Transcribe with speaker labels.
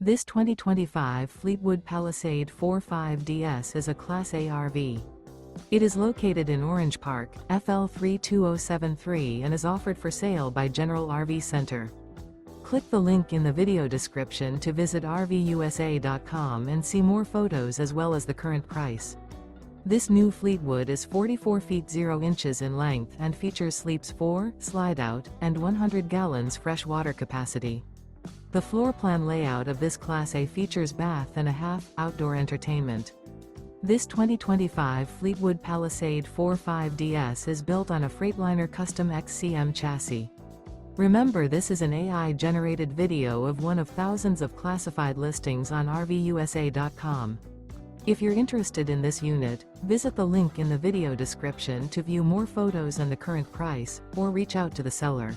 Speaker 1: This 2025 Fleetwood Palisade 45DS is a Class A RV. It is located in Orange Park, FL 32073 and is offered for sale by General RV Center. Click the link in the video description to visit RVUSA.com and see more photos as well as the current price. This new Fleetwood is 44 feet 0 inches in length and features sleeps 4, Slideout, and 100 gallons fresh water capacity. The floor plan layout of this Class A features bath and a half, outdoor entertainment. This 2025 Fleetwood Palisade 45DS is built on a Freightliner Custom XCM chassis. Remember, this is an AI-generated video of one of thousands of classified listings on RVUSA.com. If you're interested in this unit, visit the link in the video description to view more photos and the current price, or reach out to the seller.